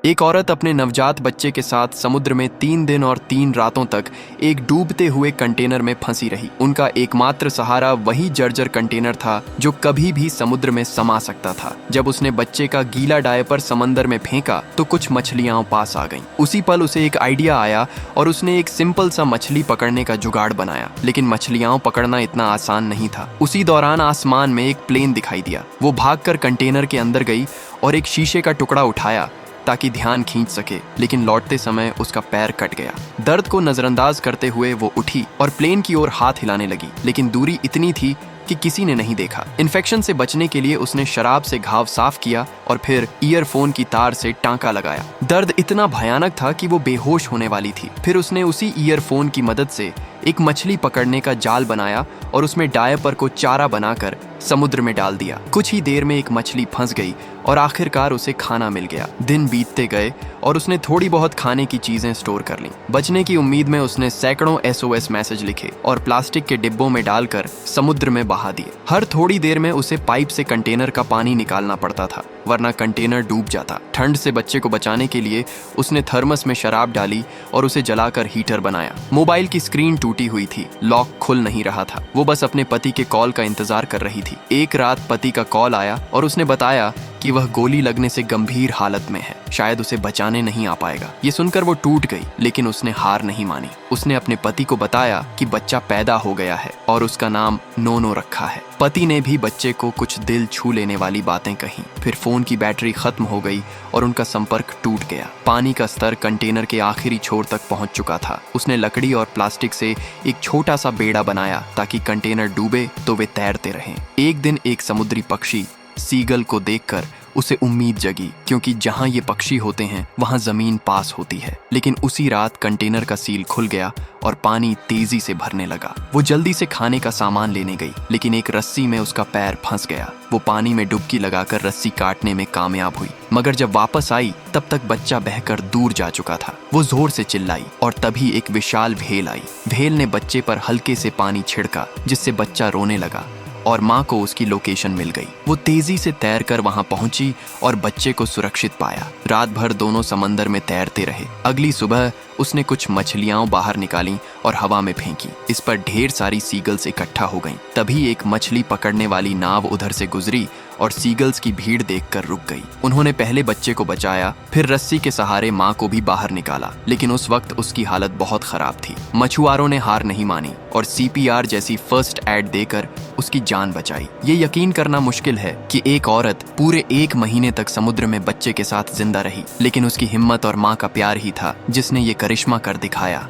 एक औरत अपने नवजात बच्चे के साथ समुद्र में 3 दिन और 3 रातों तक एक डूबते हुए कंटेनर में फंसी रही। उनका एकमात्र सहारा वही जर्जर कंटेनर था जो कभी भी समुद्र में समा सकता था। जब उसने बच्चे का गीला डायपर समंदर में फेंका तो कुछ मछलियां पास आ गईं। उसी पल उसे एक आइडिया आया और उसने एक सिंपल सा मछली पकड़ने का जुगाड़ बनाया। लेकिन मछलियां पकड़ना इतना आसान नहीं था। उसी दौरान आसमान में एक प्लेन दिखाई दिया। वो भागकर कंटेनर के अंदर गई और एक शीशे का टुकड़ा उठाया ताकि ध्यान खींच सके, लेकिन लौटते समय उसका पैर कट गया। दर्द को नजरअंदाज करते हुए वो उठी और प्लेन की ओर हाथ हिलाने लगी, लेकिन दूरी इतनी थी कि किसी ने नहीं देखा। इन्फेक्शन से बचने के लिए उसने शराब से घाव साफ किया और फिर ईयरफोन की तार से टांका लगाया। दर्द इतना भयानक था कि वो बेहोश होने वाली थी। फिर उसने उसी ईयरफोन की मदद से एक मछली पकड़ने का जाल बनाया और उसमें डायपर को चारा बनाकर समुद्र में डाल दिया। कुछ ही देर में एक मछली फंस गई और आखिरकार उसे खाना मिल गया। दिन बीतते गए और उसने थोड़ी बहुत खाने की चीजें स्टोर कर लीं। बचने की उम्मीद में उसने सैकड़ों SOS मैसेज लिखे और प्लास्टिक के डिब्बों में डालकर समुद्र में बहा दिए। हर थोड़ी देर में उसे पाइप से कंटेनर का पानी निकालना पड़ता था, वरना कंटेनर डूब जाता। ठंड से बच्चे को बचाने के लिए उसने थर्मस में शराब डाली और उसे जलाकर हीटर बनाया। मोबाइल की स्क्रीन टूटी हुई थी, लॉक खुल नहीं रहा था। वो बस अपने पति के कॉल का इंतजार कर रही थी। एक रात पति का कॉल आया और उसने बताया कि वह गोली लगने से गंभीर हालत में है, शायद उसे बचाने नहीं आ पाएगा। ये सुनकर वो टूट गई, लेकिन उसने हार नहीं मानी। उसने अपने पति को बताया कि बच्चा पैदा हो गया है और उसका नाम नोनो रखा है। पति ने भी बच्चे को कुछ दिल छू लेने वाली बातें कहीं। फिर फोन की बैटरी खत्म हो गई और उनका संपर्क टूट गया। पानी का स्तर कंटेनर के आखिरी छोर तक पहुंच चुका था। उसने लकड़ी और प्लास्टिक से एक छोटा सा बेड़ा बनाया ताकि कंटेनर डूबे तो वे तैरते रहें। एक दिन एक समुद्री पक्षी सीगल को देखकर उसे उम्मीद जगी, क्योंकि जहां ये पक्षी होते हैं वहां जमीन पास होती है। लेकिन उसी रात कंटेनर का सील खुल गया और पानी तेजी से भरने लगा। वो जल्दी से खाने का सामान लेने गई, लेकिन एक रस्सी में उसका पैर फंस गया। वो पानी में डुबकी लगाकर रस्सी काटने में कामयाब हुई, मगर जब वापस आई तब तक बच्चा बहकर दूर जा चुका था। वो जोर से चिल्लाई और तभी एक विशाल व्हेल आई। व्हेल ने बच्चे पर हल्के से पानी छिड़का, जिससे बच्चा रोने लगा और माँ को उसकी लोकेशन मिल गई। वो तेजी से तैरकर वहां पहुंची और बच्चे को सुरक्षित पाया। रात भर दोनों समंदर में तैरते रहे। अगली सुबह उसने कुछ मछलियां बाहर निकाली और हवा में फेंकी। इस पर ढेर सारी सीगल्स इकट्ठा हो गईं। तभी एक मछली पकड़ने वाली नाव उधर से गुजरी और सीगल्स की भीड़ देखकर रुक गई। उन्होंने पहले बच्चे को बचाया, फिर रस्सी के सहारे माँ को भी बाहर निकाला, लेकिन उस वक्त उसकी हालत बहुत खराब थी। मछुआरों ने हार नहीं मानी और CPR जैसी फर्स्ट एड देकर उसकी जान बचाई। ये यकीन करना मुश्किल है कि एक औरत पूरे 1 महीने तक समुद्र में बच्चे के साथ जिंदा रही, लेकिन उसकी हिम्मत और माँ का प्यार ही था जिसने ये करिश्मा कर दिखाया।